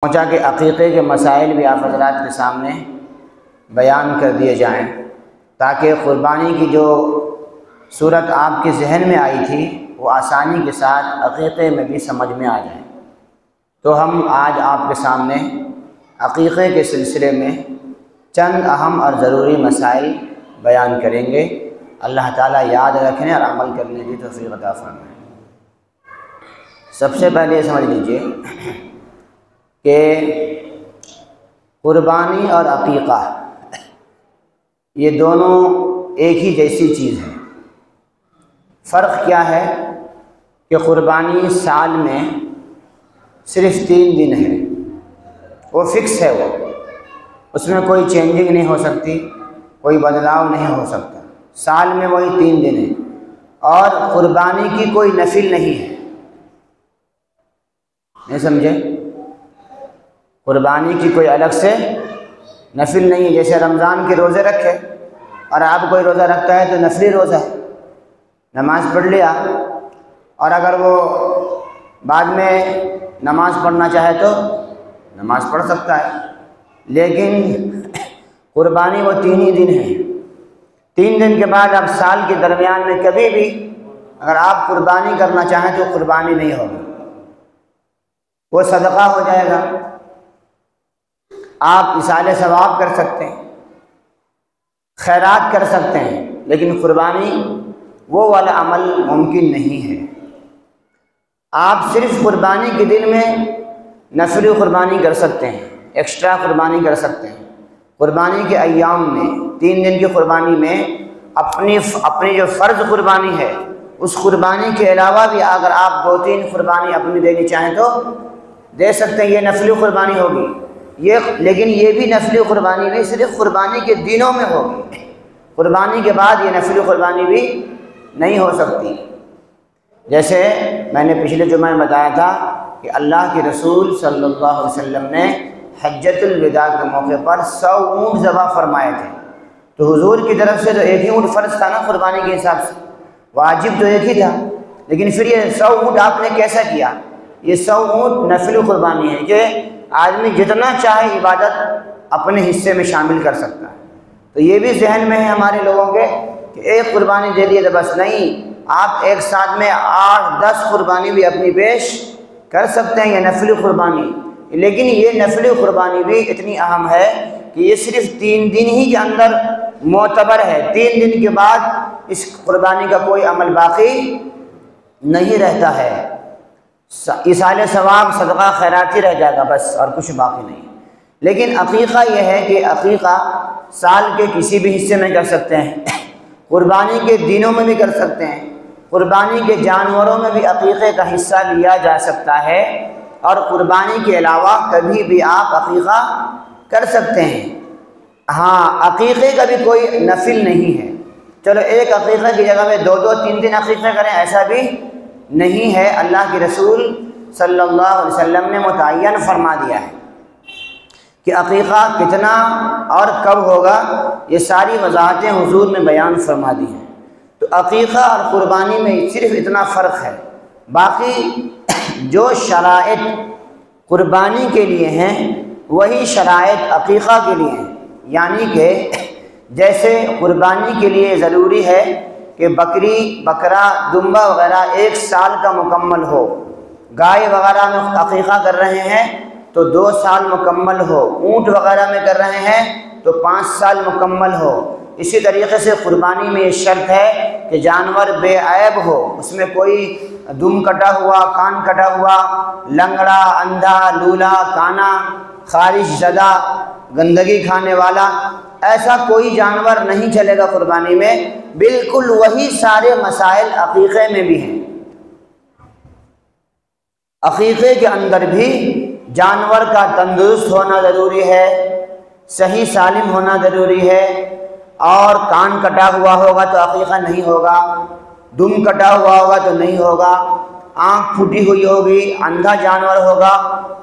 پہنچا کہ عقیقے کے مسائل بھی آپ حضرات کے سامنے بیان کر دیے جائیں تاکہ قربانی کی جو صورت آپ کے ذہن میں آئی تھی وہ آسانی کے ساتھ عقیقے میں بھی سمجھ میں آ جائیں۔ تو ہم آج آپ کے سامنے عقیقے کے سلسلے میں چند اہم اور ضروری مسائل بیان کریں گے۔ اللہ تعالیٰ یاد رکھنے اور عمل کرنے کی توفیق عطا فرمائے۔ سب سے پہلے یہ سمجھ لیجئے کہ قربانی اور عقیقہ یہ دونوں ایک ہی جیسی چیز ہے۔ فرق کیا ہے کہ قربانی سال میں صرف 3 دن ہے، وہ فکس ہے، وہ اس میں کوئی چینجنگ نہیں ہو سکتی، کوئی بدلاؤ نہیں ہو سکتا، سال میں وہی 3 دن ہے، اور قربانی کی کوئی نفل نہیں ہے۔ نہیں سمجھے؟ قربانی کی کوئی الگ سے نفل نہیں ہے۔ جیسے رمضان کے روزے رکھے اور آپ کوئی روزہ رکھتا ہے تو نفلی روزہ ہے، نماز پڑھ لیا، اور اگر وہ بعد میں نماز پڑھنا چاہے تو نماز پڑھ سکتا ہے، لیکن قربانی وہ 3 ہی دن ہے۔ 3 دن کے بعد اب سال کے درمیان میں کبھی بھی اگر آپ قربانی کرنا چاہیں تو قربانی نہیں ہوگی، وہ صدقہ ہو جائے گا، آپ ایصال ثواب کر سکتے ہیں، خیرات کر سکتے ہیں، لیکن قربانی وہ والا عمل ممکن نہیں ہے۔ آپ صرف قربانی کے دن میں نفلی قربانی کر سکتے ہیں، ایکسٹرا قربانی کر سکتے ہیں۔ قربانی کے ایام میں 3 دن کی قربانی میں اپنی جو فرض قربانی ہے اس قربانی کے علاوہ بھی اگر آپ 2-3 قربانی اپنی دینی چاہیں تو دے سکتے ہیں، یہ نفلی قربانی ہوگی۔ لیکن یہ بھی نفلی قربانی بھی صرف قربانی کے دنوں میں ہوگی، قربانی کے بعد یہ نفلی قربانی بھی نہیں ہو سکتی۔ جیسے میں نے پچھلے جمعہ میں بتایا تھا کہ اللہ کے رسول صلی اللہ علیہ وسلم نے حجۃ الوداع کے موقع پر 100 اونٹ ذبح فرمائے تھے، تو حضور کی طرف سے تو ایک ہی اونٹ فرض تھا نا قربانی کے حساب سے، واجب تو ایک ہی تھا، لیکن پھر یہ 100 اونٹ آپ نے کیسا کیا؟ یہ 100 اونٹ نفلی قربانی ہے کہ آدمی جتنا چاہے عبادت اپنے حصے میں شامل کر سکتا ہے۔ تو یہ بھی ذہن میں ہے ہمارے لوگوں کے کہ ایک قربانی دے دیے تو بس نہیں، آپ ایک ساتھ میں 8-10 قربانی بھی اپنی پیش کر سکتے ہیں، یہ نفلی قربانی۔ لیکن یہ نفلی قربانی بھی اتنی اہم ہے کہ یہ صرف 3 دن ہی کے اندر معتبر ہے، 3 دن کے بعد اس قربانی کا کوئی عمل باقی نہیں رہتا ہے، ایصال ثواب صدقہ خیرات ہی رہ جائے گا بس، اور کچھ باقی نہیں۔ لیکن عقیقہ یہ ہے کہ عقیقہ سال کے کسی بھی حصے میں کر سکتے ہیں، قربانی کے دنوں میں بھی کر سکتے ہیں، قربانی کے جانوروں میں بھی عقیقے کا حصہ لیا جا سکتا ہے، اور قربانی کے علاوہ کبھی بھی آپ عقیقہ کر سکتے ہیں۔ ہاں، عقیقے کا بھی کوئی نفل نہیں ہے، چلو ایک عقیقہ کی جگہ میں 2-3 عقیقے کریں، ایسا بھی نہیں ہے۔ اللہ کے رسول صلی اللہ علیہ وسلم نے متعین فرما دیا ہے کہ عقیقہ کتنا اور کب ہوگا، یہ ساری وضاحتیں حضور نے بیان فرما دی ہیں۔ تو عقیقہ اور قربانی میں صرف اتنا فرق ہے، باقی جو شرائط قربانی کے لیے ہیں وہی شرائط عقیقہ کے لیے ہیں۔ یعنی کہ جیسے قربانی کے لیے ضروری ہے کہ بکری، بکرا، دمبا وغیرہ 1 سال کا مکمل ہو، گائے وغیرہ میں عقیقہ کر رہے ہیں تو 2 سال مکمل ہو، اونٹ وغیرہ میں کر رہے ہیں تو 5 سال مکمل ہو۔ اسی طریقے سے قربانی میں یہ شرط ہے کہ جانور بے عیب ہو، اس میں کوئی دم کٹا ہوا، کان کٹا ہوا، لنگڑا، اندھا، لولا، کانا، خارش زدہ، گندگی کھانے والا، ایسا کوئی جانور نہیں چلے گا قربانی میں۔ بالکل وہی سارے مسائل عقیقے میں بھی ہیں۔ عقیقے کے اندر بھی جانور کا تندرست ہونا ضروری ہے، صحیح سالم ہونا ضروری ہے، اور کان کٹا ہوا ہوگا تو عقیقہ نہیں ہوگا، دم کٹا ہوا ہوگا تو نہیں ہوگا، آنکھ پھوٹی ہوئی ہوگی، اندھا جانور ہوگا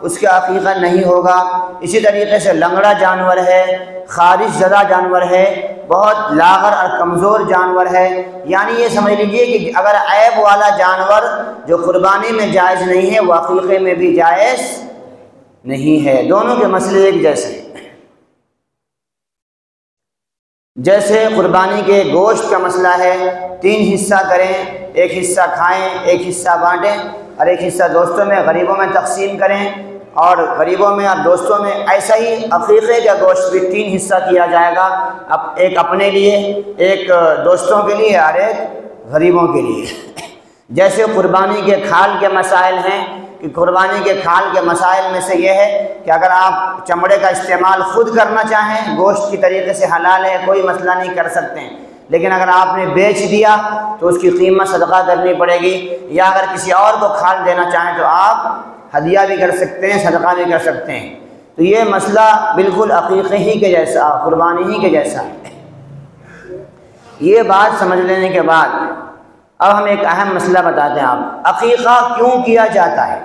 اس کا عقیقہ نہیں ہوگا۔ اسی طریقے سے لنگڑا جانور ہے، خارش زدہ جانور ہے، بہت لاغر اور کمزور جانور ہے، یعنی یہ سمجھ لیجئے کہ اگر عیب والا جانور جو قربانی میں جائز نہیں ہے وہ عقیقے میں بھی جائز نہیں ہے، دونوں کے مسئلے ایک جیسے ہیں۔ جیسے قربانی کے گوشت کا مسئلہ ہے، 3 حصہ کریں، ایک حصہ کھائیں، ایک حصہ بانٹیں اور ایک حصہ دوستوں میں غریبوں میں تقسیم کریں، اور غریبوں میں اور دوستوں میں ایسا ہی عقیقے کا گوشت بھی 3 حصہ کیا جائے گا، ایک اپنے لیے، ایک دوستوں کے لیے اور ایک غریبوں کے لیے۔ جیسے قربانی کے کھال کے مسائل ہیں کہ قربانی کے کھال کے مسائل میں سے یہ ہے کہ اگر آپ چمڑے کا استعمال خود کرنا چاہیں، گوشت کی طریقے سے حلال ہے، کوئی مسئلہ نہیں، کر سکتے ہیں، لیکن اگر آپ نے بیچ دیا تو اس کی قیمت صدقہ کرنی پڑے گی، یا اگر کسی اور کو کھال دینا چاہیں تو آپ ہدیہ بھی کر سکتے ہیں، صدقہ بھی کر سکتے ہیں۔ تو یہ مسئلہ بالکل عقیقے ہی کے جیسا، قربانی ہی کے جیسا ہے۔ یہ بات سمجھ لینے کے بعد اب ہم ایک اہم مسئلہ بتاتے ہیں آپ، عقیقہ کیوں کیا جاتا ہے،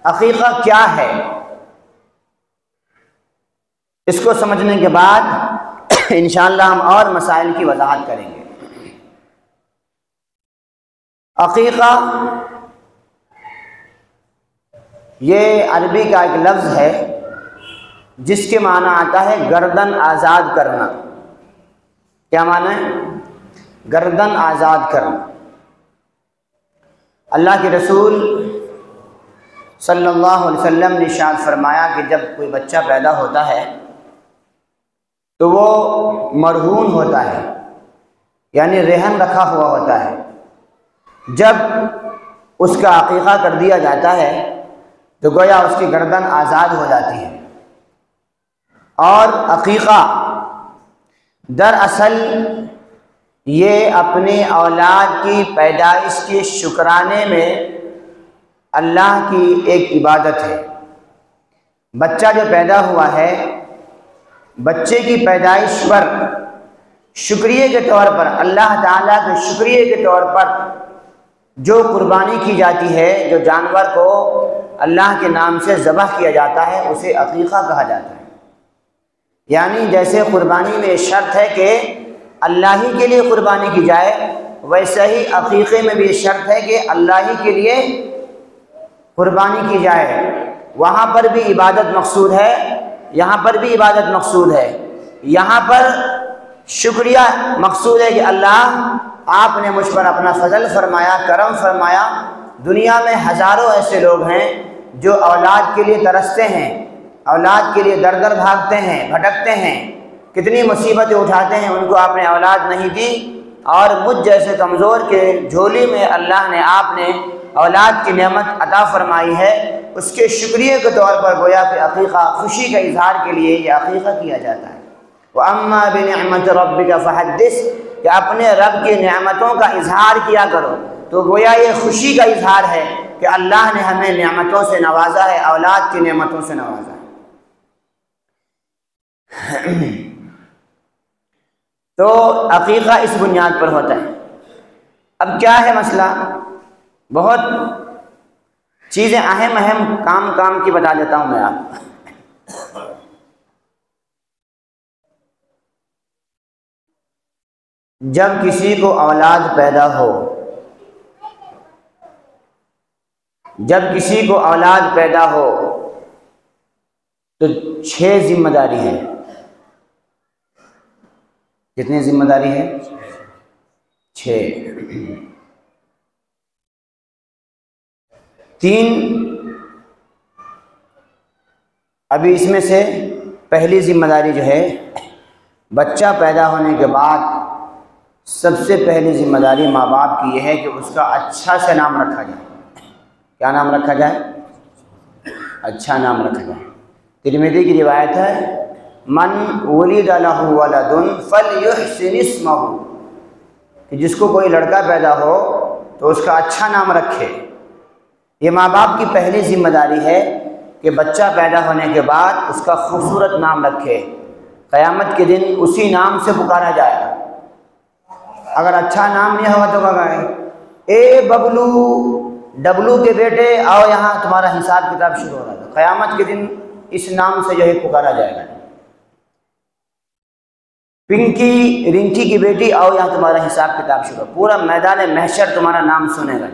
عقیقہ کیا ہے؟ اس کو سمجھنے کے بعد انشاءاللہ ہم اور مسائل کی وضاحت کریں گے۔ عقیقہ یہ عربی کا ایک لفظ ہے جس کے معنی آتا ہے گردن آزاد کرنا۔ کیا معنی ہے؟ گردن آزاد کرنا۔ اللہ کے رسول صلی اللہ علیہ وسلم نے ارشاد فرمایا کہ جب کوئی بچہ پیدا ہوتا ہے تو وہ مرہون ہوتا ہے، یعنی رہن رکھا ہوا ہوتا ہے۔ جب اس کا عقیقہ کر دیا جاتا ہے تو گویا اس کی گردن آزاد ہو جاتی ہے۔ اور عقیقہ دراصل یہ اپنی اولاد کی پیدائش کے شکرانے میں اللہ کی ایک عبادت ہے۔ بچہ جو پیدا ہوا ہے، بچے کی پیدائش پر شکریہ کے طور پر، اللہ تعالیٰ کے شکریہ کے طور پر جو قربانی کی جاتی ہے، جو جانور کو اللہ کے نام سے ذبح کیا جاتا ہے، اسے عقیقہ کہا جاتا ہے۔ یعنی جیسے قربانی میں شرط ہے کہ اللہ ہی کے لیے قربانی کی جائے، ویسے ہی عقیقے میں بھی شرط ہے کہ اللہ ہی کے لیے قربانی کی جائے۔ وہاں پر بھی عبادت مقصود ہے، یہاں پر بھی عبادت مقصود ہے۔ یہاں پر شکریہ مقصود ہے کہ اللہ آپ نے مجھ پر اپنا فضل فرمایا، کرم فرمایا۔ دنیا میں ہزاروں ایسے لوگ ہیں جو اولاد کے لیے ترستے ہیں، اولاد کے لیے در در بھاگتے ہیں، بھٹکتے ہیں، کتنی مصیبتیں اٹھاتے ہیں، ان کو آپ نے اولاد نہیں دی، اور مجھ جیسے کمزور کے جھولی میں اللہ نے آپ نے اولاد کی نعمت عطا فرمائی ہے، اس کے شکریہ کے طور پر گویا کہ عقیقہ خوشی کا اظہار کے لیے یہ عقیقہ کیا جاتا ہے۔ وَأَمَّا بِنِعْمَةِ رَبِّكَ فَحَدِّثْ، کہ اپنے رب کی نعمتوں کا اظہار کیا کرو۔ تو گویا یہ خوشی کا اظہار ہے کہ اللہ نے ہمیں نعمتوں سے نوازا ہے، اولاد کی نعمتوں سے نوازا ہے۔ تو عقیقہ اس بنیاد پر ہوتا ہے۔ اب کیا ہے مسئلہ؟ بہت چیزیں اہم کام کی بتا دیتا ہوں میں آپ۔ جب کسی کو اولاد پیدا ہو، جب کسی کو اولاد پیدا ہو تو 6 ذمہ داری ہے۔ کتنی ذمہ داری ہے؟ 6۔ 3 ابھی اس میں سے پہلی ذمہ داری جو ہے، بچہ پیدا ہونے کے بعد سب سے پہلی ذمہ داری ماں باپ کی یہ ہے کہ اس کا اچھا سے نام رکھا جائے۔ کیا نام رکھا جائے؟ اچھا نام رکھا جائے۔ ترمذی کی روایت ہے، من ولد لہ ولد فلیحسن اسمہ، کہ جس کو کوئی لڑکا پیدا ہو تو اس کا اچھا نام رکھے۔ یہ ماں باپ کی پہلی ذمہ داری ہے کہ بچہ پیدا ہونے کے بعد اس کا خوبصورت نام رکھے، قیامت کے دن اسی نام سے پکارا جائے۔ اگر اچھا نام نہیں ہوگا تو کہا گئے، اے ببلو، ڈبلو کے بیٹے آؤ یہاں، تمہارا حساب کتاب شروع ہو رہا تھا۔ قیامت کے دن اس نام سے جو ہے پکارا جائے گا۔ پنکی، رنکی کی بیٹی آؤ یہاں، تمہارا حساب کتاب شروع، پورا میدان محشر تمہارا نام سنے گا۔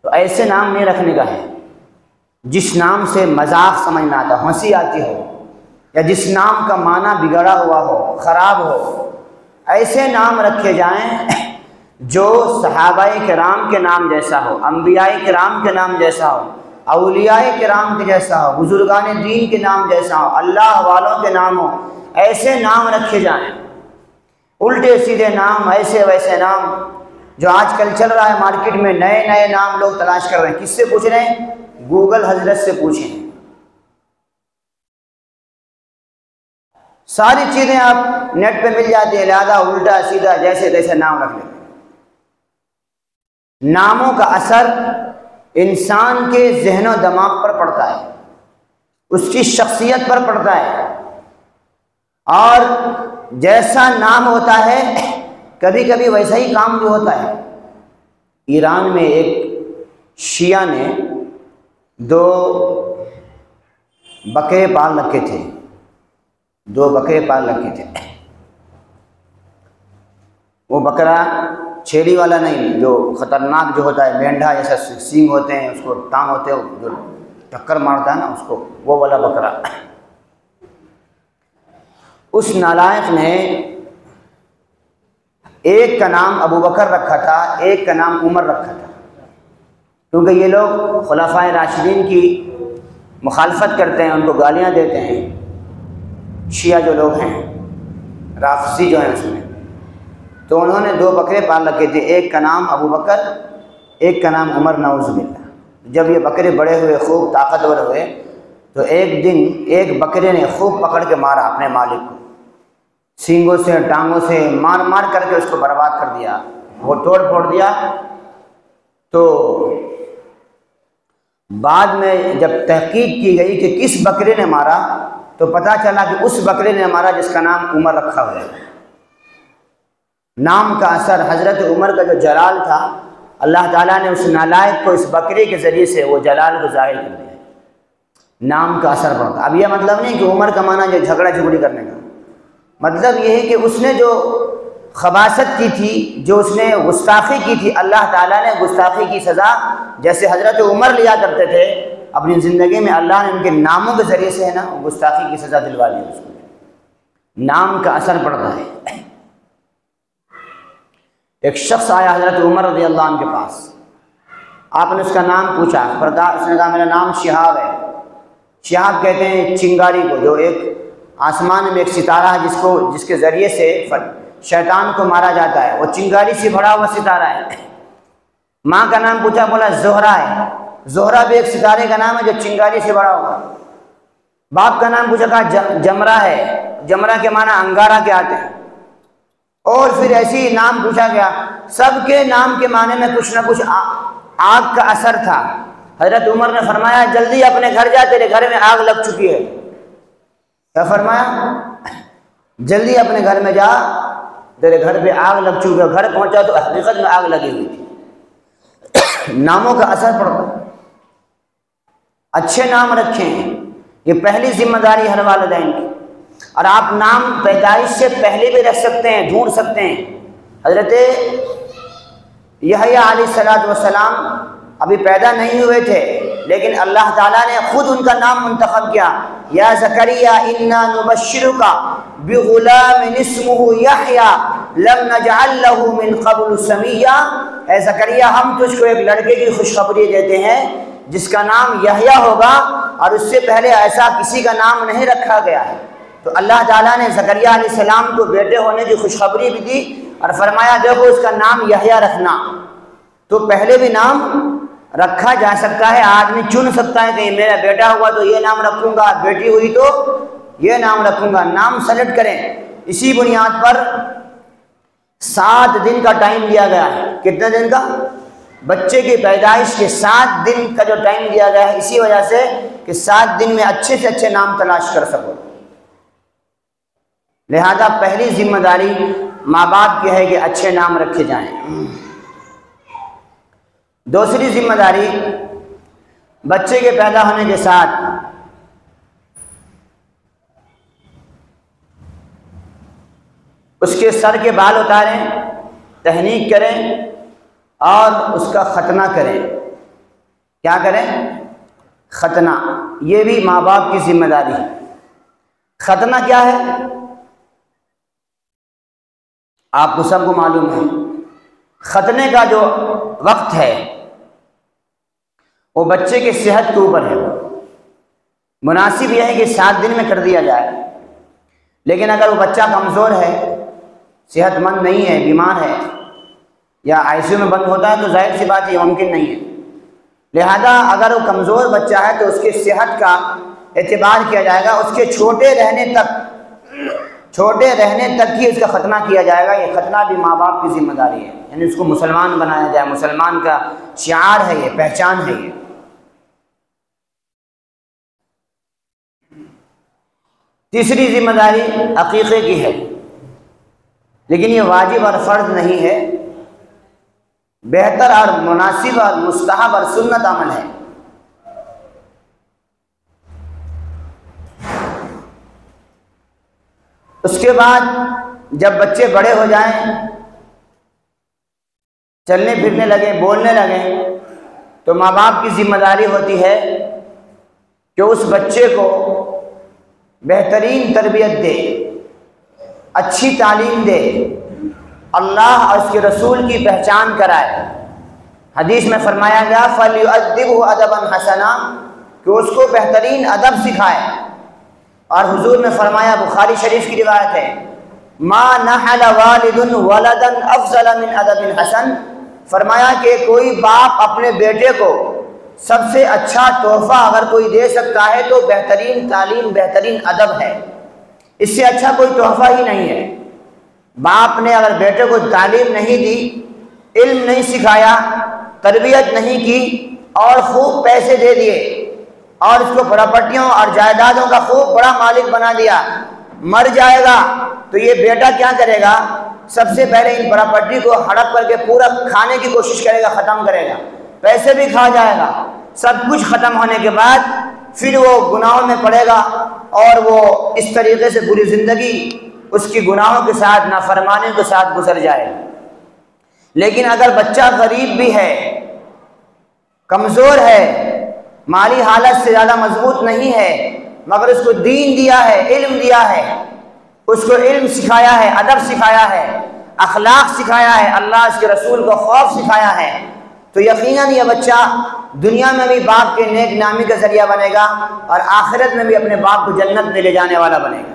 تو ایسے نام نہیں رکھنے کا ہے۔ جس نام سے مذاق سمجھ میں آتا ہو، ہنسی آتی ہو، یا جس نام کا معنی بگڑا ہوا ہو، خراب ہو، ایسے نام رکھے جائیں جو صحابہ کرام کے نام جیسا ہو، انبیاء کرام کے نام جیسا ہو، اولیاء کرام کے جیسا ہو، بزرگان دین کے نام جیسا ہو، اللہ والوں کے نام ہو، ایسے نام رکھے جائیں۔ الٹے سیدھے نام، ایسے ویسے نام جو آج کل چل رہا ہے مارکیٹ میں، نئے نئے نام لوگ تلاش کر رہے ہیں۔ کس سے پوچھ رہے ہیں؟ گوگل حضرت سے پوچھیں، ساری چیزیں آپ نیٹ پہ مل جاتی ہیں، لہذا الٹا سیدھا جیسے تیسے نام رکھ لیتے ہیں۔ ناموں کا اثر انسان کے ذہن و دماغ پر پڑتا ہے، اس کی شخصیت پر پڑتا ہے، اور جیسا نام ہوتا ہے کبھی کبھی ویسا ہی کام بھی ہوتا ہے۔ ایران میں ایک شیعہ نے 2 بکرے پال رکھے تھے، 2 بکرے پال رکھے تھے۔ وہ بکرا چھیلی والا نہیں، جو خطرناک جو ہوتا ہے، مینڈھا جیسا سینگ ہوتے ہیں، اس کو ٹانگ ہوتے ہیں، جو ٹکر مارتا ہے نا اس کو، وہ والا بکرا۔ اس نالائق نے ایک کا نام ابو بکر رکھا تھا، ایک کا نام عمر رکھا تھا، کیونکہ یہ لوگ خلفائے راشدین کی مخالفت کرتے ہیں، ان کو گالیاں دیتے ہیں، شیعہ جو لوگ ہیں، رافضی جو ہیں اس میں۔ تو انہوں نے 2 بکرے پال رکھے تھے، ایک کا نام ابو بکر، ایک کا نام عمر، نعوذ باللہ۔ جب یہ بکرے بڑے ہوئے، خوب طاقتور ہوئے، تو ایک دن ایک بکرے نے خوب پکڑ کے مارا اپنے مالک کو، سینگوں سے، ٹانگوں سے مار مار کر کے اس کو برباد کر دیا، وہ توڑ پھوڑ دیا۔ تو بعد میں جب تحقیق کی گئی کہ کس بکرے نے مارا، تو پتہ چلا کہ اس بکرے نے مارا جس کا نام عمر رکھا ہوا ہے۔ نام کا اثر، حضرت عمر کا جو جلال تھا، اللہ تعالیٰ نے اس نالائق کو اس بکرے کے ذریعے سے وہ جلال کو ظاہر کر دیا۔ نام کا اثر پڑتا۔ اب یہ مطلب نہیں کہ عمر کا معنی جو جھگڑا جھگڑی کرنے کا، مطلب یہ ہے کہ اس نے جو خباثت کی تھی، جو اس نے گستاخی کی تھی، اللہ تعالیٰ نے گستاخی کی سزا جیسے حضرت عمر لیا کرتے تھے اپنی زندگی میں، اللہ نے ان کے ناموں کے ذریعے سے ہے نا گستاخی کی سزا دلوا دی اس کو۔ نام کا اثر پڑتا ہے۔ ایک شخص آیا حضرت عمر رضی اللہ عنہ کے پاس، آپ نے اس کا نام پوچھا، اس نے کہا میرا نام شہاب ہے۔ شہاب کہتے ہیں چنگاری کو، جو ایک آسمان میں ایک ستارہ ہے جس کے ذریعے سے شیطان کو مارا جاتا ہے، وہ چنگاری سے بھرا ہوا ستارہ ہے۔ ماں کا نام پوچھا، بولا زہرہ ہے۔ زہرہ بھی ایک ستارے کا نام ہے جو چنگاری سے بھرا ہوا۔ باپ کا نام پوچھا، کہا جمرہ ہے۔ جمرہ کے معنی انگارہ کے آتے ہیں۔ اور پھر ایسی ہی نام پوچھا گیا، سب کے نام کے معنی میں کچھ نہ کچھ آگ کا اثر تھا۔ حضرت عمر نے فرمایا جلدی اپنے گھر جا، تیرے گھر میں آگ لگ چکی ہے۔ کیا فرمایا؟ جلدی اپنے گھر میں جا، تیرے گھر پہ آگ لگ چکی ہے۔ گھر پہنچا تو حقیقت میں آگ لگی ہوئی تھی۔ ناموں کا اثر پڑتا۔ اچھے نام رکھیں، یہ پہلی ذمہ داری ہر والدین کی۔ اور آپ نام پیدائش سے پہلے بھی رکھ سکتے ہیں، ڈھونڈ سکتے ہیں۔ حضرت یحییٰ علیہ السلام ابھی پیدا نہیں ہوئے تھے، لیکن اللہ تعالیٰ نے خود ان کا نام منتخب کیا، یا زکریا انا نبشرک بغلام اسمہ یحییٰ لم نجعل له من قبل سمیہ۔ اے زکریا، ہم تجھ کو ایک لڑکے کی خوشخبری دیتے ہیں جس کا نام یحییٰ ہوگا، اور اس سے پہلے ایسا کسی کا نام نہیں رکھا گیا ہے۔ تو اللہ تعالیٰ نے زکریا علیہ السلام کو بیٹے ہونے کی خوشخبری بھی دی اور فرمایا دیکھو اس کا نام یحییٰ رکھنا۔ تو پہلے بھی نام رکھا جا سکتا ہے، آدمی چن سکتا ہے کہ میرا بیٹا ہوا تو یہ نام رکھوں گا، بیٹی ہوئی تو یہ نام رکھوں گا۔ نام سلیکٹ کریں۔ اسی بنیاد پر 7 دن کا ٹائم دیا گیا ہے۔ کتنے دن کا؟ بچے کی پیدائش کے 7 دن کا جو ٹائم دیا گیا ہے، اسی وجہ سے کہ 7 دن میں اچھے سے اچھے نام تلاش کر سکو۔ لہذا پہلی ذمہ داری ماں باپ کی ہے کہ اچھے نام رکھے جائیں۔ دوسری ذمہ داری، بچے کے پیدا ہونے کے ساتھ اس کے سر کے بال اتاریں، تہنیک کریں اور اس کا ختنہ کریں۔ کیا کریں؟ ختنہ یہ بھی ماں باپ کی ذمہ داری ہے۔ ختنہ کیا ہے؟ آپ کو سب کو معلوم ہے، ختنے کا جو وقت ہے وہ بچے کی صحت کے اوپر ہے۔ مناسب یہ ہے کہ 7 دن میں کر دیا جائے، لیکن اگر وہ بچہ کمزور ہے، صحت مند نہیں ہے، بیمار ہے یا ICU میں بند ہوتا ہے تو ظاہر سی بات یہ ممکن نہیں ہے۔ لہذا اگر وہ کمزور بچہ ہے تو اس کی صحت کا اعتبار کیا جائے گا، اس کے چھوٹے رہنے تک ہی اس کا ختنہ کیا جائے گا۔ یہ ختنہ بھی ماں باپ کی ذمہ داری ہے، یعنی اس کو مسلمان بنایا جائے، مسلمان کا شعار ہے، یہ پہچان ہے۔ یہ تیسری ذمہ داری عقیقے کی ہے، لیکن یہ واجب اور فرض نہیں ہے، بہتر اور مناسب اور مستحب اور سنت عمل ہے۔ اس کے بعد جب بچے بڑے ہو جائیں، چلنے پھرنے لگیں، بولنے لگیں، تو ماں باپ کی ذمہ داری ہوتی ہے کہ اس بچے کو بہترین تربیت دے، اچھی تعلیم دے، اللہ اور اس کے رسول کی پہچان کرائے۔ حدیث میں فرمایا گیا فَلْيُؤَدِّبْهُ أَدَبًا حَسَنًا، کہ اس کو بہترین ادب سکھائے۔ اور حضور نے فرمایا، بخاری شریف کی روایت ہے، مَا نَحَلَ وَالِدٌ وَلَدًا أَفْضَلَ مِنْ أَدَبٍ حَسَنٍ، فرمایا کہ کوئی باپ اپنے بیٹے کو سب سے اچھا تحفہ اگر کوئی دے سکتا ہے تو بہترین تعلیم، بہترین ادب ہے۔ اس سے اچھا کوئی تحفہ ہی نہیں ہے۔ باپ نے اگر بیٹے کو تعلیم نہیں دی، علم نہیں سکھایا، تربیت نہیں کی اور خوب پیسے دے دیے اور اس کو پراپرٹیوں اور جائیدادوں کا خوب بڑا مالک بنا دیا، مر جائے گا تو یہ بیٹا کیا کرے گا؟ سب سے پہلے ان پراپرٹی کو ہڑپ کر کے پورا کھانے کی کوشش کرے گا، ختم کرے گا، پیسے بھی کھا جائے گا۔ سب کچھ ختم ہونے کے بعد پھر وہ گناہوں میں پڑے گا اور وہ اس طریقے سے پوری زندگی اس کی گناہوں کے ساتھ، نافرمانی کے ساتھ گزر جائے۔ لیکن اگر بچہ غریب بھی ہے، کمزور ہے، مالی حالت سے زیادہ مضبوط نہیں ہے، مگر اس کو دین دیا ہے، علم دیا ہے، اس کو علم سکھایا ہے، ادب سکھایا ہے، اخلاق سکھایا ہے، اللہ اس کے رسول کو خوف سکھایا ہے، تو یقیناً یہ بچہ دنیا میں بھی باپ کے نیک نامی کا ذریعہ بنے گا اور آخرت میں بھی اپنے باپ کو جنت میں لے جانے والا بنے گا۔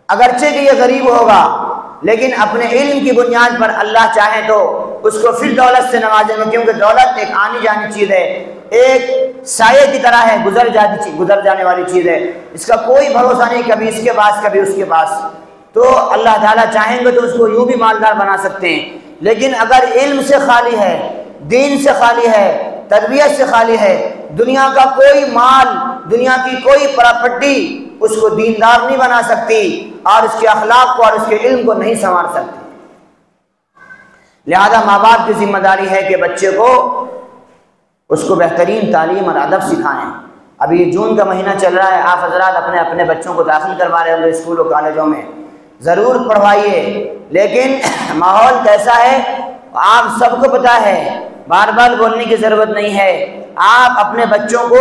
اگرچہ کہ یہ غریب ہوگا، لیکن اپنے علم کی بنیاد پر اللہ چاہے تو اس کو پھر دولت سے نوازیں گے، کیونکہ دولت ایک آنی جانی چیز ہے، ایک سائے کی طرح ہے، گزر جانے والی چیز ہے، اس کا کوئی بھروسہ نہیں، کبھی اس کے پاس کبھی اس کے پاس۔ تو اللہ تعالیٰ چاہیں گے تو اس کو یوں بھی مالدار بنا سکتے ہیں، لیکن اگر علم سے خالی ہے، دین سے خالی ہے، تربیت سے خالی ہے، دنیا کا کوئی مال، دنیا کی کوئی پراپرٹی اس کو دیندار نہیں بنا سکتی اور اس کے اخلاق کو اور اس کے علم کو نہیں سنوار سکتی۔ لہذا ماں باپ کی ذمہ داری ہے کہ بچے کو اس کو بہترین تعلیم اور ادب سکھائیں۔ ابھی جون کا مہینہ چل رہا ہے، آپ حضرات اپنے اپنے بچوں کو داخل کروا رہے ہوں گے اسکول و کالجوں میں، ضرور پڑھوائیے، لیکن ماحول کیسا ہے آپ سب کو پتہ ہے، بار بار بولنے کی ضرورت نہیں ہے۔ آپ اپنے بچوں کو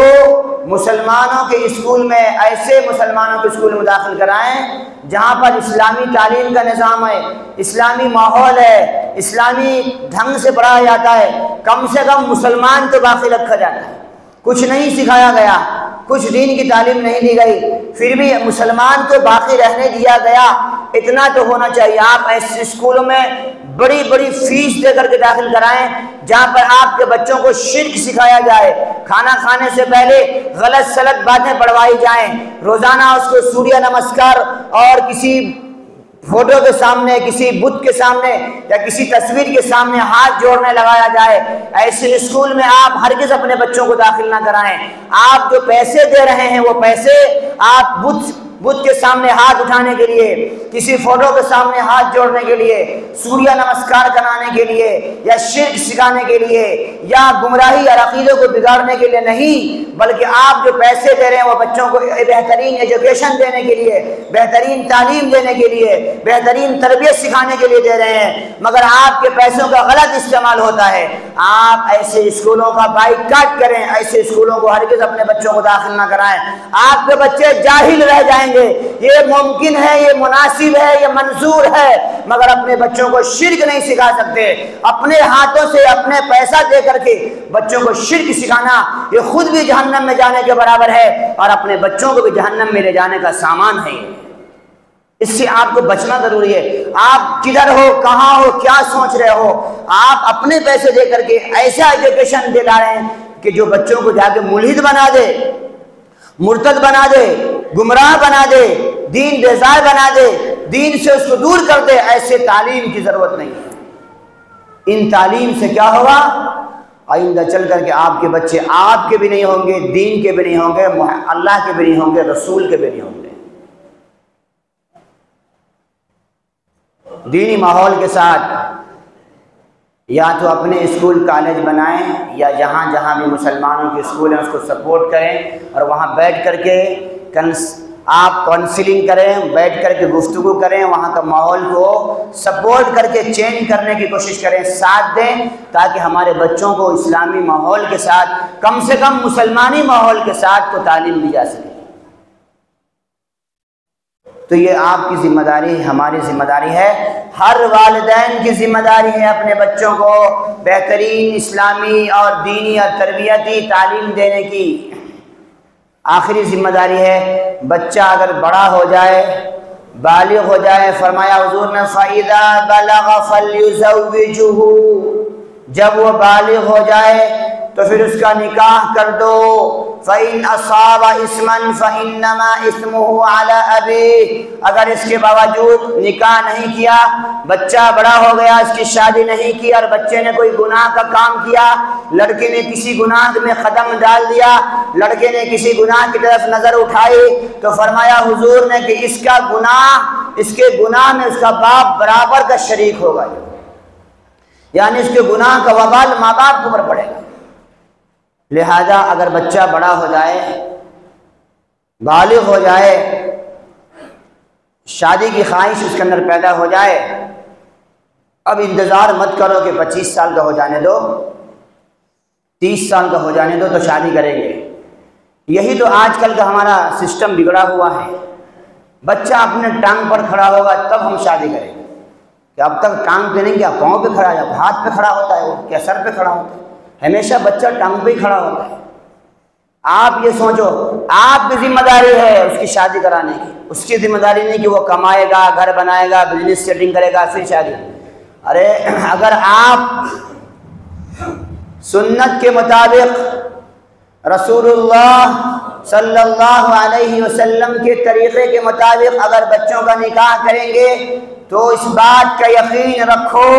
مسلمانوں کے اسکول میں، ایسے مسلمانوں کے اسکول میں داخل کرائیں جہاں پر اسلامی تعلیم کا نظام ہے، اسلامی ماحول ہے، اسلامی ڈھنگ سے پڑھایا جاتا ہے، کم سے کم مسلمان تو باقی رکھا جاتا ہے۔ کچھ نہیں سکھایا گیا، کچھ دین کی تعلیم نہیں دی گئی، پھر بھی مسلمان تو باقی رہنے دیا گیا، اتنا تو ہونا چاہیے۔ آپ ایسے اسکولوں میں بڑی بڑی فیس دے کر کے داخل کرائیں جہاں پر آپ کے بچوں کو شرک سکھایا جائے، کھانا کھانے سے پہلے غلط سلط باتیں پڑھوائی جائیں، روزانہ اس کو سوریہ نمسکار اور کسی فوٹو کے سامنے، کسی بت کے سامنے یا کسی تصویر کے سامنے ہاتھ جوڑنے لگایا جائے۔ ایسے اسکول میں آپ ہرگز اپنے بچوں کو داخل نہ کرائیں۔ آپ جو پیسے دے رہے ہیں وہ پیسے آپ بت کے سامنے ہاتھ اٹھانے کے لیے، کسی فوٹو کے سامنے ہاتھ جوڑنے کے لیے، سوریہ نمسکار کرانے کے لیے، یا شرک سکھانے کے لیے، یا گمراہی اور عقیدوں کو بگاڑنے کے لیے نہیں، بلکہ آپ جو پیسے دے رہے ہیں وہ بچوں کو بہترین ایجوکیشن دینے کے لیے، بہترین تعلیم دینے کے لیے، بہترین تربیت سکھانے کے لیے دے رہے ہیں، مگر آپ کے پیسوں کا غلط استعمال ہوتا ہے۔ آپ ایسے اسکولوں کا بائیکاٹ کریں، ایسے اسکولوں کو ہرگز اپنے بچوں کو داخل نہ کرائیں۔ آپ کے بچے جاہل رہ جائیں گے، یہ ممکن ہے، یہ مناسب ہے، یہ منظور ہے، مگر اپنے بچوں کو شرک نہیں سکھا سکتے۔ اپنے ہاتھوں سے اپنے پیسہ دے کر کے بچوں کو شرک سکھانا یہ خود بھی جہنم میں جانے کے برابر ہے اور اپنے بچوں کو بھی جہنم میں لے جانے کا سامان ہے۔ اس سے آپ کو بچنا ضروری ہے۔ آپ کدھر ہو، کہاں ہو، کیا سوچ رہے ہو؟ آپ اپنے پیسے دے کر کے ایسا ایجوکیشن دلا رہے ہیں کہ جو بچوں کو جا کے ملحد بنا دے، مرتد بنا دے، گمراہ بنا دے، دین بیزار بنا دے، دین سے اس کو دور کر دے۔ ایسے تعلیم کی ضرورت نہیں ہے۔ ان تعلیم سے کیا ہوگا؟ آئندہ چل کر کے آپ کے بچے آپ کے بھی نہیں ہوں گے، دین کے بھی نہیں ہوں گے، اللہ کے بھی نہیں ہوں گے، رسول کے بھی نہیں ہوں گے۔ دینی ماحول کے ساتھ یا تو اپنے اسکول کالج بنائیں، یا جہاں جہاں بھی مسلمانوں کے اسکول ہیں اس کو سپورٹ کریں، اور وہاں بیٹھ کر کے آپ کاؤنسلنگ کریں، بیٹھ کر کے گفتگو کریں، وہاں کا ماحول کو سپورٹ کر کے چینج کرنے کی کوشش کریں، ساتھ دیں، تاکہ ہمارے بچوں کو اسلامی ماحول کے ساتھ، کم سے کم مسلمانی ماحول کے ساتھ تو تعلیم دی جا سکے۔ تو یہ آپ کی ذمہ داری، ہماری ذمہ داری ہے، ہر والدین کی ذمہ داری ہے اپنے بچوں کو بہترین اسلامی اور دینی اور تربیتی تعلیم دینے کی۔ آخری ذمہ داری ہے، بچہ اگر بڑا ہو جائے، بالغ ہو جائے، فرمایا حضور نے فَإِذَا بَلَغَ فَلْيُزَوِّجُهُ، جب وہ بالغ ہو جائے تو پھر اس کا نکاح کر دو۔ فَإِنْ أَصَابَ إِثْمًا فَإِنَّمَا إِثْمُهُ عَلَى أَبِيهِ، اگر اس کے باوجود نکاح نہیں کیا، بچہ بڑا ہو گیا، اس کی شادی نہیں کی، اور بچے نے کوئی گناہ کا کام کیا، لڑکے نے کسی گناہ میں قدم ڈال دیا، لڑکے نے کسی گناہ کی طرف نظر اٹھائی، تو فرمایا حضور نے کہ اس کا گناہ، اس کے گناہ میں اس کا باپ برابر کا شریک ہوگا، یعنی اس کے گناہ کا وبال ماں باپ کے اوپر پڑے گا۔ لہذا اگر بچہ بڑا ہو جائے، بالغ ہو جائے، شادی کی خواہش اس کے اندر پیدا ہو جائے، اب انتظار مت کرو کہ 25 سال کا ہو جانے دو، 30 سال کا ہو جانے دو تو شادی کریں گے۔ یہی تو آج کل کا ہمارا سسٹم بگڑا ہوا ہے۔ بچہ اپنے ٹانگ پر کھڑا ہوگا تب ہم شادی کریں گے، کہ اب تک ٹانگ پہ نہیں، کیا پاؤں پہ کھڑا ہے، ہاتھ پہ کھڑا ہوتا ہے، وہ کیا سر پہ کھڑا ہوتا ہے؟ ہمیشہ بچہ ٹانگ پہ ہی کھڑا ہوتا ہے۔ آپ یہ سوچو، آپ کی ذمہ داری ہے اس کی شادی کرانے کی، اس کی ذمہ داری نہیں کہ وہ کمائے گا، گھر بنائے گا، بزنس سیٹنگ کرے گا پھر شادی۔ ارے اگر آپ سنت کے مطابق، رسول اللہ صلی اللہ علیہ وسلم کے طریقے کے مطابق اگر بچوں کا نکاح کریں گے تو اس بات کا یقین رکھو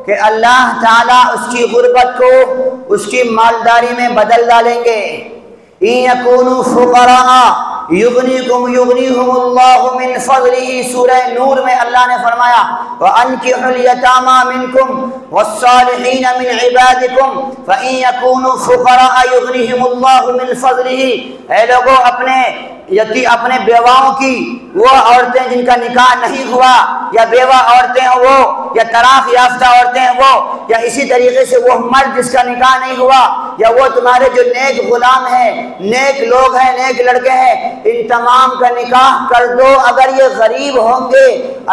کہ اللہ تعالیٰ اس کی غربت کو اس کی مالداری میں بدل ڈالیں گے۔ إِن يَكُونُوا فُقَرَاءَ يُغْنِيهُمُ اللَّهُ مِنْ فَضْلِهِ، سورہ نور میں اللہ نے فرمایا وَأَنكِحُوا الْيَتَامَى مِنْكُمْ وَالصَّالِحِينَ مِنْ عِبَادِكُمْ فَإِن يَكُونُوا فُقَرَاءَ يُغْنِيهِمُ اللَّهُ مِنْ فَضْلِهِ۔ اے لوگوں، اپنے بیواؤں کی، وہ عورتیں جن کا نکاح نہیں ہوا، یا بیوہ عورتیں ہیں وہ، یا طلاق یافتہ عورتیں ہیں وہ، یا اسی طریقے سے وہ مرد جس کا نکاح نہیں ہوا، یا وہ تمہارے جو نیک غلام ہیں، نیک لوگ ہیں، نیک لڑکے ہیں، ان تمام کا نکاح کر دو۔ اگر یہ غریب ہوں گے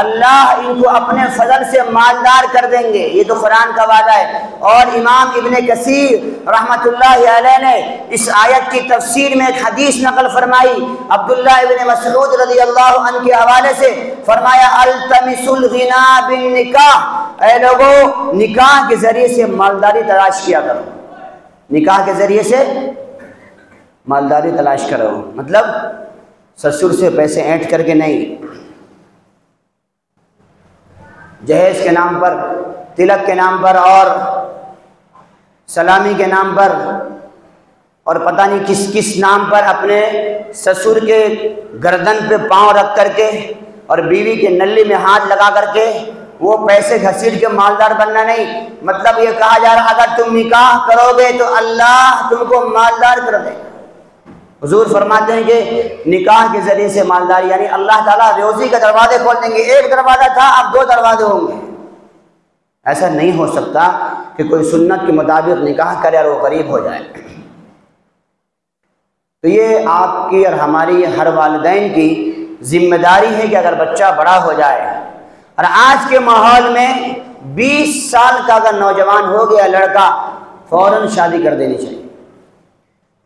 اللہ ان کو اپنے فضل سے مالدار کر دیں گے، یہ تو قرآن کا وعدہ ہے۔ اور امام ابن کثیر رحمۃ اللہ علیہ نے اس آیت کی تفسیر میں ایک حدیث نقل فرمائی، عبداللہ ابن مسعود رضی اللہ عنہ کے حوالے سے، فرمایا التمس الغنا بالنکاح، اے لوگوں نکاح کے ذریعے سے مالداری تلاش کیا کرو، نکاح کے ذریعے سے مالداری تلاش کرو، مطلب سسر سے پیسے اینٹ کر کے نہیں، جہیز کے نام پر، تلک کے نام پر، اور سلامی کے نام پر، اور پتہ نہیں کس کس نام پر اپنے سسر کے گردن پہ پاؤں رکھ کر کے اور بیوی کے نلی میں ہاتھ لگا کر کے وہ پیسے گھسیٹ کے مالدار بننا نہیں، مطلب یہ کہا جا رہا اگر تم نکاح کرو گے تو اللہ تم کو مالدار کر دے گا۔ حضور فرماتے ہیں کہ نکاح کے ذریعے سے مالداری یعنی اللہ تعالیٰ روزی کے دروازے کھول دیں گے، ایک دروازہ تھا اب 2 دروازے ہوں گے۔ ایسا نہیں ہو سکتا کہ کوئی سنت کے مطابق نکاح کرے اور وہ غریب ہو جائے۔ تو یہ آپ کی اور ہماری ہر والدین کی ذمہ داری ہے کہ اگر بچہ بڑا ہو جائے، اور آج کے ماحول میں 20 سال کا اگر نوجوان ہو گیا لڑکا، فوراً شادی کر دینی چاہیے،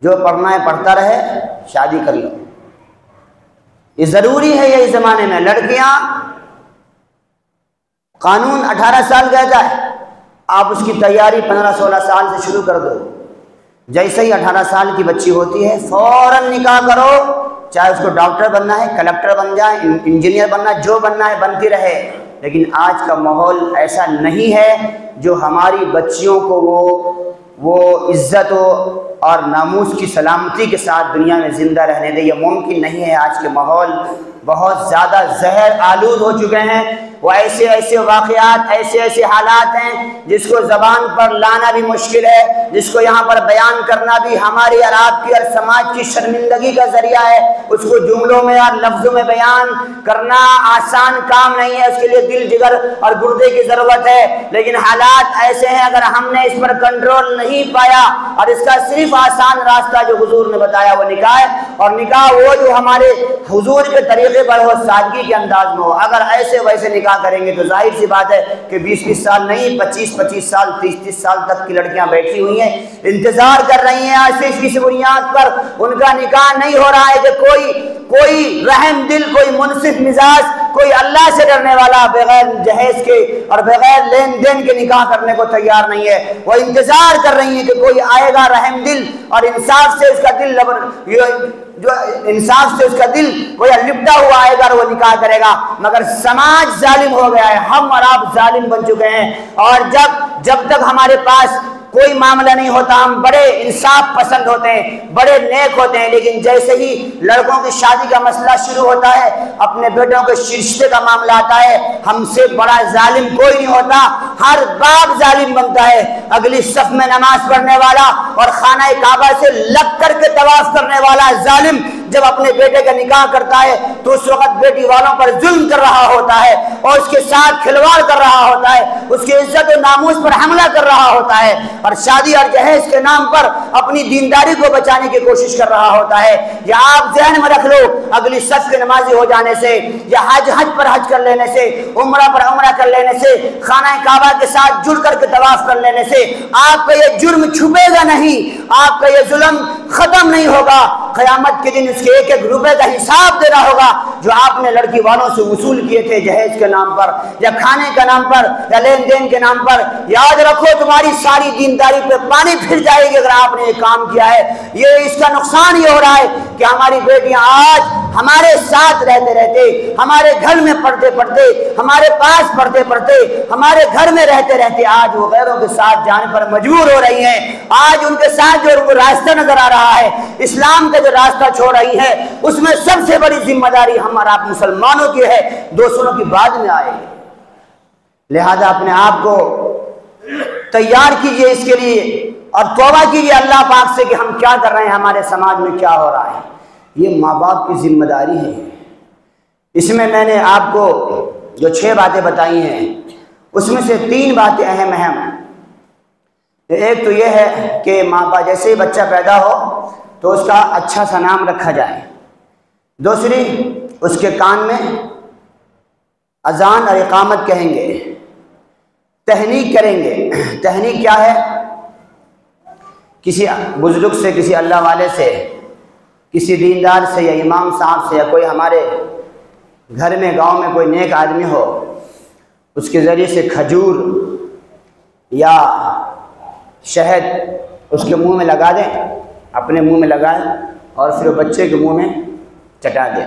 جو پڑھنا ہے پڑھتا رہے، شادی کر لو، یہ ضروری ہے۔ یہ زمانے میں لڑکیاں قانون 18 سال کہتا ہے، آپ اس کی تیاری 15-16 سال سے شروع کر دو، جیسے ہی 18 سال کی بچی ہوتی ہے فوراً نکاح کرو، چاہے اس کو ڈاکٹر بننا ہے، کلکٹر بن جائے، انجینئر بننا، جو بننا ہے بنتی رہے۔ لیکن آج کا ماحول ایسا نہیں ہے جو ہماری بچیوں کو وہ عزت اور ناموس کی سلامتی کے ساتھ دنیا میں زندہ رہنے دے، یہ ممکن نہیں ہے۔ آج کے ماحول بہت زیادہ زہر آلود ہو چکے ہیں، وہ ایسے ایسے واقعات، ایسے ایسے حالات ہیں جس کو زبان پر لانا بھی مشکل ہے، جس کو یہاں پر بیان کرنا بھی ہماری اور آپ کی اور سماج کی شرمندگی کا ذریعہ ہے۔ اس کو جملوں میں اور لفظوں میں بیان کرنا آسان کام نہیں ہے، اس کے لیے دل جگر اور گردے کی ضرورت ہے۔ لیکن حالات ایسے ہیں، اگر ہم نے اس پر کنٹرول نہیں پایا، اور اس کا صرف آسان راستہ جو حضور نے بتایا وہ نکاح ہے، اور نکاح وہ جو ہمارے حضور کے طریقے پر ہو، سادگی کے انداز میں ہو۔ اگر ایسے ویسے نکاح کریں گے تو ظاہر سی بات ہے کہ 20-20 سال نہیں، 25-25 سال، 30-30 سال تک کی لڑکیاں بیٹھی ہوئی ہیں، انتظار کر رہی ہیں، صرف اس بنیاد پر ان کا نکاح نہیں ہو رہا ہے کہ کوئی رحم دل، کوئی منصف مزاج، کوئی اللہ سے ڈرنے والا بغیر جہیز کے اور بغیر لین دین کے نکاح کرنے کو تیار نہیں ہے۔ وہ انتظار کر رہی ہیں کہ کوئی آئے گا رحم دل اور انصاف سے اس کا دل گویا لپٹا ہوا آئے گا اور وہ نکاح کرے گا۔ مگر سماج ظالم ہو گیا ہے، ہم اور آپ ظالم بن چکے ہیں، اور جب تک ہمارے پاس کوئی معاملہ نہیں ہوتا ہم بڑے انصاف پسند ہوتے ہیں، بڑے نیک ہوتے ہیں، لیکن جیسے ہی لڑکوں کی شادی کا مسئلہ شروع ہوتا ہے، اپنے بیٹوں کے رشتے کا معاملہ آتا ہے، ہم سے بڑا ظالم کوئی نہیں ہوتا، ہر باپ ظالم بنتا ہے۔ اگلی صف میں نماز پڑھنے والا اور خانہ کعبہ سے لگ کر کے طواف کرنے والا ظالم جب اپنے بیٹے کا نکاح کرتا ہے تو اس وقت بیٹی والوں پر ظلم کر رہا ہوتا ہے اور اس کے ساتھ کھلواڑ کر رہا ہوتا ہے، اس کی عزت و ناموس پر حملہ کر رہا ہوتا ہے، اور شادی اور جہیز کے نام پر اپنی دینداری کو بچانے کی کوشش کر رہا ہوتا ہے۔ یا آپ ذہن میں رکھ لو، اگلی صف کے نمازی ہو جانے سے، یا حج پر حج کر لینے سے، عمرہ پر عمرہ کر لینے سے، خانہ کعبہ کے ساتھ جڑ کر کے طواف کر لینے سے آپ کا یہ جرم چھپے گا نہیں، آپ کا یہ ظلم ختم نہیں ہوگا۔ قیامت کے دن اس کے ایک ایک روپے کا حساب دینا ہوگا جو آپ نے لڑکی والوں سے وصول کیے تھے جہیز کے نام پر یا کھانے کے نام پر یا لین دین کے نام پر۔ یاد رکھو تمہاری ساری دینداری پہ پانی پھر جائے گی اگر آپ نے یہ کام کیا ہے۔ یہ اس کا نقصان یہ ہو رہا ہے کہ ہماری بیٹیاں آج ہمارے ساتھ رہتے رہتے، ہمارے گھر میں پڑھتے پڑھتے، ہمارے پاس پڑھتے پڑھتے، ہمارے گھر میں رہتے رہتے آج وہ غیروں کے ساتھ جانے پر مجبور ہو رہی ہیں۔ آج ان کے ساتھ جو راستہ نظر آ رہا ہے، اسلام کا جو راستہ چھوڑ رہی ہے، اس میں سب سے بڑی ذمہ داری ہم اور آپ مسلمانوں کی ہے، دوسروں کی بعد میں آئے گی۔ لہذا اپنے آپ کو تیار کیجئے اس کے لیے اور توبہ کیجئے اللہ پاک سے کہ ہم کیا کر رہے ہیں، ہمارے سماج میں کیا ہو رہا ہے۔ یہ ماں باپ کی ذمہ داری ہے۔ اس میں نے آپ کو جو 6 باتیں بتائی ہیں اس میں سے 3 باتیں اہم ہیں۔ ایک تو یہ ہے کہ ماں باپ جیسے ہی بچہ پیدا ہو تو اس کا اچھا سا نام رکھا جائے۔ دوسری، اس کے کان میں اذان اور اقامت کہیں گے، تہنیک کریں گے۔ تہنیک کیا ہے؟ کسی بزرگ سے، کسی اللہ والے سے، کسی دیندار سے یا امام صاحب سے یا کوئی ہمارے گھر میں گاؤں میں کوئی نیک آدمی ہو، اس کے ذریعے سے کھجور یا شہد اس کے منہ میں لگا دیں، اپنے منہ میں لگائیں اور پھر بچے کے منہ میں چٹا دیں۔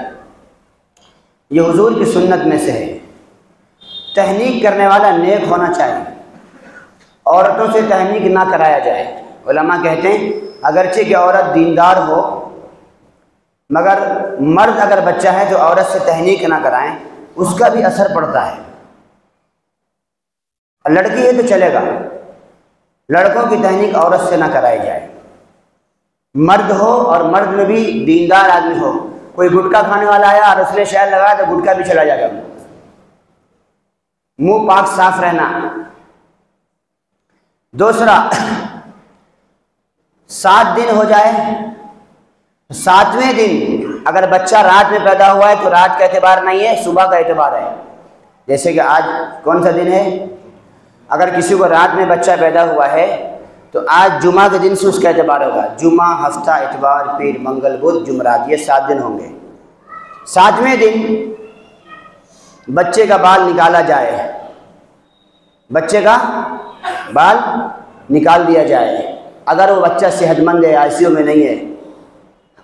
یہ حضور کی سنت میں سے ہے۔ تہنیک کرنے والا نیک ہونا چاہیے، عورتوں سے تہنیک نہ کرایا جائے۔ علماء کہتے ہیں اگرچہ کہ عورت دیندار ہو، مگر مرد اگر بچہ ہے تو عورت سے تہنیک نہ کرائیں، اس کا بھی اثر پڑتا ہے۔ لڑکی ہے تو چلے گا، لڑکوں کی تحنیک عورت سے نہ کرائی جائے، مرد ہو اور مرد میں بھی دیندار آدمی ہو۔ کوئی گٹکا کھانے والا آیا اور اس نے شہد لگایا تو گٹکا بھی چلا جائے گا، منہ پاک صاف رہنا۔ دوسرا، 7 دن ہو جائے، 7ویں دن اگر بچہ رات میں پیدا ہوا ہے تو رات کا اعتبار نہیں ہے، صبح کا اعتبار ہے۔ جیسے کہ آج کون سا دن ہے؟ اگر کسی کو رات میں بچہ پیدا ہوا ہے تو آج جمعہ کے دن سے اس کا اعتبار ہوگا۔ جمعہ، ہفتہ، اتوار، پیر، منگل، بدھ، جمعرات، یہ 7 دن ہوں گے۔ 7ویں دن بچے کا بال نکالا جائے، بچے کا بال نکال دیا جائے۔ اگر وہ بچہ صحت مند ہے، ICU میں نہیں ہے،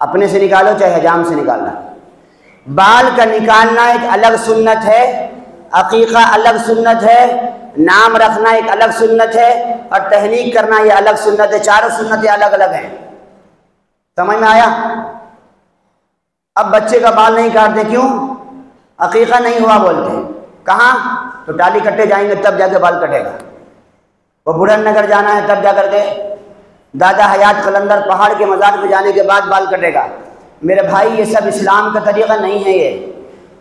اپنے سے نکالو چاہے حجام سے نکالنا۔ بال کا نکالنا ایک الگ سنت ہے، عقیقہ الگ سنت ہے، نام رکھنا ایک الگ سنت ہے، اور تحنیک کرنا یہ الگ سنت ہے۔ چاروں سنتیں الگ الگ ہیں، سمجھ میں آیا؟ اب بچے کا بال نہیں کاٹتے، کیوں؟ عقیقہ نہیں ہوا بولتے۔ کہاں؟ تو ٹالی کٹے جائیں گے تب جا کے بال کٹے گا۔ وہ بڑھن نگر جانا ہے تب جا کر کے، دادا حیات قلندر پہاڑ کے مزار پہ جانے کے بعد بال کٹے گا۔ میرے بھائی یہ سب اسلام کا طریقہ نہیں ہے۔ یہ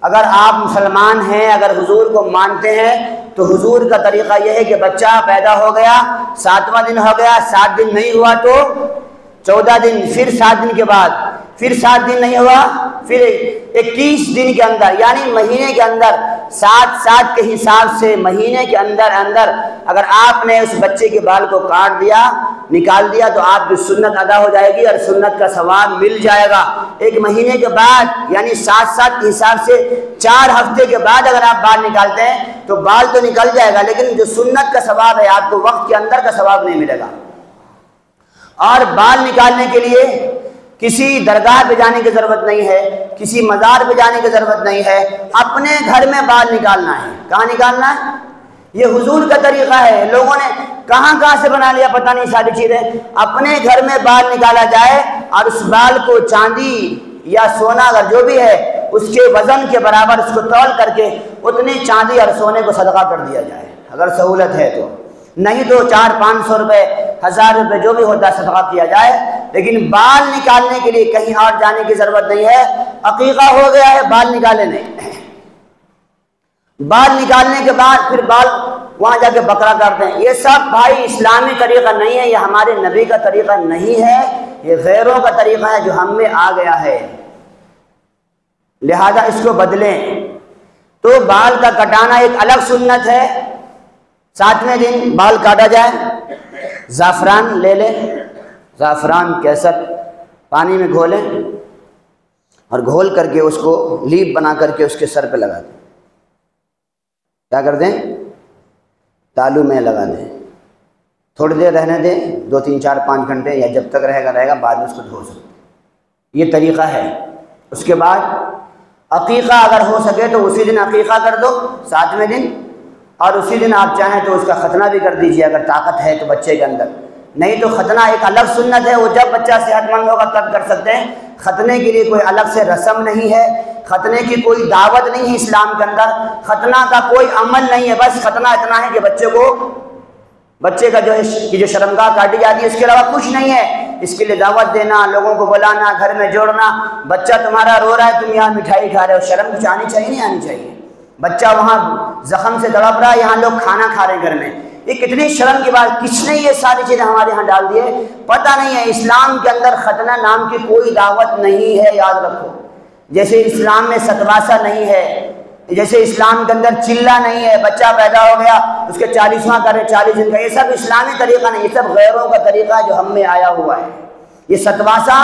اگر آپ مسلمان ہیں، اگر حضور کو مانتے ہیں تو حضور کا طریقہ یہ ہے کہ بچہ پیدا ہو گیا، 7واں دن ہو گیا، 7 دن نہیں ہوا تو 14 دن، پھر 7 دن کے بعد، پھر 7 دن نہیں ہوا، پھر 21 دن کے اندر، یعنی مہینے کے اندر 7 کے حساب سے مہینے کے اندر اگر آپ نے اس بچے کے بال کو کاٹ دیا، نکال دیا، تو آپ کی سنت ادا ہو جائے گی اور سنت کا ثواب مل جائے گا۔ ایک مہینے کے بعد یعنی 7 کے حساب سے 4 ہفتے کے بعد اگر آپ بال نکالتے ہیں تو بال تو نکل جائے گا، لیکن جو سنت کا ثواب ہے آپ کو وقت کے اندر کا ثواب نہیں ملے گا۔ اور بال نکالنے کے لیے کسی درگاہ پہ جانے کی ضرورت نہیں ہے، کسی مزار پہ جانے کی ضرورت نہیں ہے، اپنے گھر میں بال نکالنا ہے۔ کہاں نکالنا ہے؟ یہ حضور کا طریقہ ہے۔ لوگوں نے کہاں سے بنا لیا پتہ نہیں ساری چیزیں۔ اپنے گھر میں بال نکالا جائے اور اس بال کو چاندی یا سونا اگر جو بھی ہے اس کے وزن کے برابر اس کو تول کر کے اتنے چاندی اور سونے کو صدقہ کر دیا جائے، اگر سہولت ہے تو، نہیں تو 400-500 روپے، 1000 روپے جو بھی ہوتا ہے صدقہ کیا جائے۔ لیکن بال نکالنے کے لیے کہیں اور جانے کی ضرورت نہیں ہے۔ عقیقہ ہو گیا ہے، بال نکالے نہیں، بال نکالنے کے بعد پھر بال وہاں جا کے بکرا کرتے ہیں۔ یہ سب بھائی اسلامی طریقہ نہیں ہے، یہ ہمارے نبی کا طریقہ نہیں ہے، یہ غیروں کا طریقہ ہے جو ہم میں آ گیا ہے، لہذا اس کو بدلیں۔ تو بال کا کٹانا ایک الگ سنت ہے۔ 7ویں دن بال کاٹا جائے، زعفران لے لیں، زعفران کیسر پانی میں گھولیں اور گھول کر کے اس کو لیپ بنا کر کے اس کے سر پہ لگا دیں۔ کیا کر دیں؟ تالو میں لگا دیں، تھوڑی دیر رہنے دیں، 2 3 4 5 گھنٹے، یا جب تک رہے گا بعد میں اس کو دھو سکتے ہیں۔ یہ طریقہ ہے۔ اس کے بعد عقیقہ اگر ہو سکے تو اسی دن عقیقہ کر دو 7ویں دن، اور اسی دن آپ چاہیں تو اس کا ختنہ بھی کر دیجئے اگر طاقت ہے تو بچے کے اندر، نہیں تو ختنہ ایک الگ سنت ہے، وہ جب بچہ صحت مند ہوگا تب کر سکتے ہیں۔ ختنے کے لیے کوئی الگ سے رسم نہیں ہے، ختنے کی کوئی دعوت نہیں ہے اسلام کے اندر، ختنہ کا کوئی عمل نہیں ہے، بس ختنہ اتنا ہے کہ بچے کا جو شرمگاہ کاٹی جاتی ہے، اس کے علاوہ کچھ نہیں ہے۔ اس کے لیے دعوت دینا، لوگوں کو بلانا، گھر میں جوڑنا، بچہ تمہارا رو رہا ہے تم یہاں مٹھائی کھا رہے ہو، شرم کچھ آنی چاہیے نہیں آنی چاہیے؟ بچہ وہاں زخم سے تڑپ رہا ہے، یہاں لوگ کھانا کھا رہے ہیں گھر میں، یہ کتنی شرم کی بات۔ کس نے یہ ساری چیزیں ہمارے یہاں ڈال دی ہے؟ پتہ نہیں ہے۔ اسلام کے اندر ختنہ نام کی کوئی دعوت نہیں ہے، یاد رکھو۔ جیسے اسلام میں ستواسا نہیں ہے، جیسے اسلام کے اندر چلہ نہیں ہے، بچہ پیدا ہو گیا اس کے 40واں کرے 40 دن کا، یہ سب اسلامی طریقہ نہیں، یہ سب غیروں کا طریقہ ہے جو ہم میں آیا ہوا ہے۔ یہ ستواسا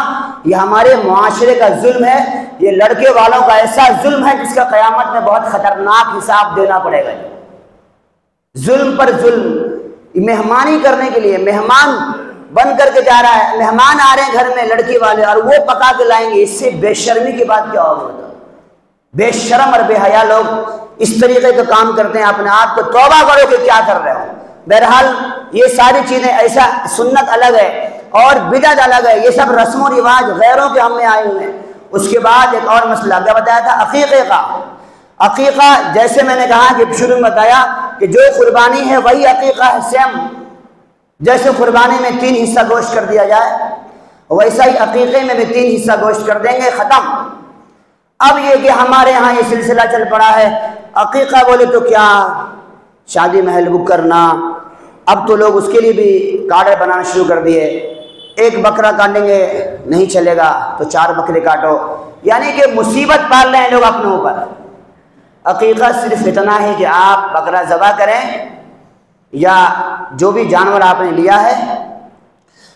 یہ ہمارے معاشرے کا ظلم ہے، یہ لڑکے والوں کا ایسا ظلم ہے جس کا قیامت میں بہت خطرناک حساب دینا پڑے گا۔ ظلم پر ظلم، مہمانی کرنے کے لیے مہمان بن کر کے جا رہا ہے، مہمان آ رہے ہیں گھر میں لڑکی والے اور وہ پکا کے لائیں گے، اس سے بے شرمی کی بات کیا ہوگا؟ بے شرم اور بے حیا لوگ اس طریقے کا کام کرتے ہیں، اپنے آپ کو توبہ کرو کہ کیا کر رہے ہو۔ بہرحال یہ ساری چیزیں، ایسا سنت الگ ہے اور بدعت الگ ہے، یہ سب رسم و رواج غیروں کے ہم میں آئے ہوئے ہیں۔ اس کے بعد ایک اور مسئلہ کیا بتایا تھا؟ عقیقے کا۔ عقیقہ جیسے میں نے کہا کہ شروع میں بتایا کہ جو قربانی ہے وہی عقیقہ ہے، سیم جیسے قربانی میں 3 حصہ گوشت کر دیا جائے ویسا ہی عقیقے میں بھی 3 حصہ گوشت کر دیں گے، ختم۔ اب یہ کہ ہمارے ہاں یہ سلسلہ چل پڑا ہے، عقیقہ بولے تو کیا شادی محل بک کرنا، اب تو لوگ اس کے لیے بھی کارڈ بنانا شروع کر دیے، 1 بکرا کاٹیں گے نہیں چلے گا تو 4 بکرے کاٹو، یعنی کہ مصیبت پال رہے ہیں لوگ اپنے اوپر۔ عقیقہ صرف اتنا ہے کہ آپ بکرا ذبح کریں یا جو بھی جانور آپ نے لیا ہے،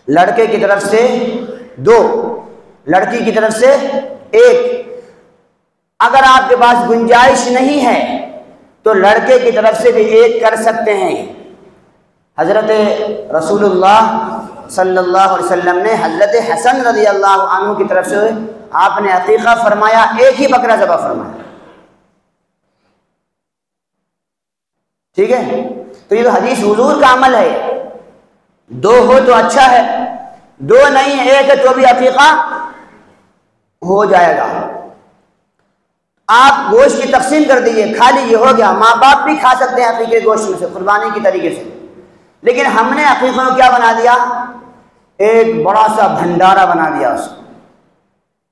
لڑکے کی طرف سے 2، لڑکی کی طرف سے 1۔ اگر آپ کے پاس گنجائش نہیں ہے تو لڑکے کی طرف سے بھی 1 کر سکتے ہیں۔ حضرت رسول اللہ صلی اللہ علیہ وسلم نے حضرت حسن رضی اللہ عنہ کی طرف سے آپ نے عقیقہ فرمایا، 1 ہی بکرا ذبح فرمایا، ٹھیک ہے؟ تو یہ تو حدیث حضور کا عمل ہے، 2 ہو تو اچھا ہے، 2 نہیں 1 ہے تو بھی عقیقہ ہو جائے گا۔ آپ گوشت کی تقسیم کر دیجئے، کھا لیجئے، ہو گیا، ماں باپ بھی کھا سکتے ہیں عقیقے گوشت میں سے قربانی کی طریقے سے، لیکن ہم نے عقیقہ کو کیا بنا دیا؟ ایک بڑا سا بھنڈارا بنا دیا، اس کو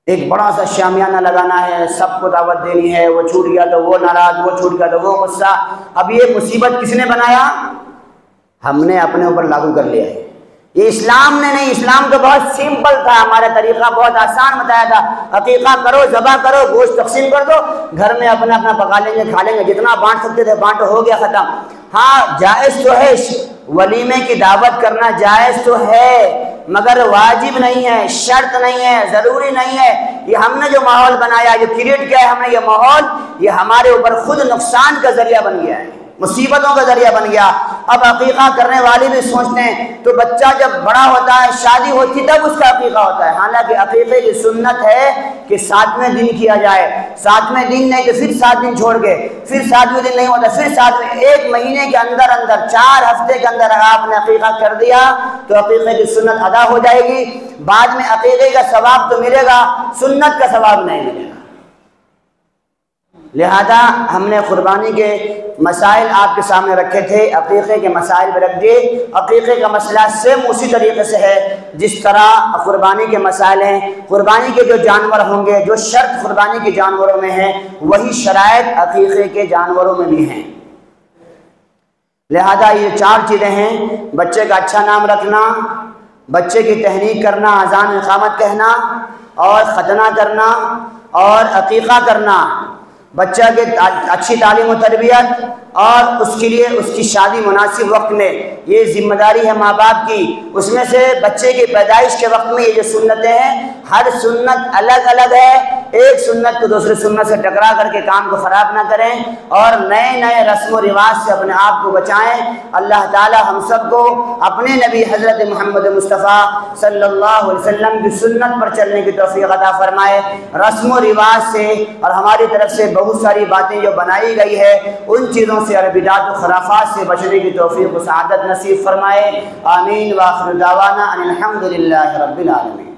ایک بڑا سا شامیانہ لگانا ہے، سب کو دعوت دینی ہے، وہ چھوٹ گیا تو وہ ناراض، وہ چھوٹ گیا تو وہ غصہ۔ اب یہ مصیبت کس نے بنایا؟ ہم نے اپنے اوپر لاگو کر لیا ہے، یہ اسلام نے نہیں۔ اسلام تو بہت سمپل تھا، ہمارا طریقہ بہت آسان بتایا تھا، عقیقہ کرو، ذبح کرو، گوشت تقسیم کر دو، گھر میں اپنا اپنا پکا لیں گے، کھا لیں گے، جتنا بانٹ سکتے تھے بانٹو، ہو گیا، ختم۔ ہاں جائز تو ہے، ولیمے کی دعوت کرنا جائز تو ہے، مگر واجب نہیں ہے، شرط نہیں ہے، ضروری نہیں ہے۔ یہ ہم نے جو ماحول بنایا، جو کریٹ کیا ہے ہم نے یہ ماحول، یہ ہمارے اوپر خود نقصان کا ذریعہ بن گیا ہے، مصیبتوں کا ذریعہ بن گیا۔ اب عقیقہ کرنے والے بھی سوچتے ہیں تو بچہ جب بڑا ہوتا ہے، شادی ہوتی تب اس کا عقیقہ ہوتا ہے، حالانکہ عقیقے کی سنت ہے کہ 7ویں دن کیا جائے، 7ویں دن نہیں تو پھر 7 دن چھوڑ کے، پھر 7ویں دن نہیں ہوتا پھر 7ویں، 1 مہینے کے اندر 4 ہفتے کے اندر اگر آپ نے عقیقہ کر دیا تو عقیقے کی سنت ادا ہو جائے گی، بعد میں عقیقے کا ثواب تو ملے گا، سنت کا ثواب نہیں ملے گا۔ لہذا ہم نے قربانی کے مسائل آپ کے سامنے رکھے تھے، عقیقے کے مسائل بھی رکھ دیے۔ عقیقے کا مسئلہ سیم اسی طریقے سے ہے جس طرح قربانی کے مسائل ہیں، قربانی کے جو جانور ہوں گے، جو شرط قربانی کے جانوروں میں ہیں وہی شرائط عقیقے کے جانوروں میں بھی ہیں۔ لہذا یہ 4 چیزیں ہیں، بچے کا اچھا نام رکھنا، بچے کی تحریک کرنا، اذان اقامت کہنا اور ختنہ کرنا اور عقیقہ کرنا، بچہ کے اچھی تعلیم و تربیت اور اس کے لیے اس کی شادی مناسب وقت میں، یہ ذمہ داری ہے ماں باپ کی۔ اس میں سے بچے کی پیدائش کے وقت میں یہ جو سنتیں ہیں، ہر سنت الگ الگ ہے، ایک سنت کو دوسری سنت سے ٹکرا کر کے کام کو خراب نہ کریں اور نئے نئے رسم و رواج سے اپنے آپ کو بچائیں۔ اللہ تعالی ہم سب کو اپنے نبی حضرت محمد مصطفیٰ صلی اللہ علیہ وسلم کی سنت پر چلنے کی توفیق عطا فرمائے، رسم و رواج سے اور ہماری طرف سے بہت ساری باتیں جو بنائی گئی ہے ان چیزوں سے اور بدعت و خرافات سے بچنے کی توفیق و سعادت نصیب فرمائے۔ آمین۔ وآخر دعوانا ان الحمد للہ رب العالمین۔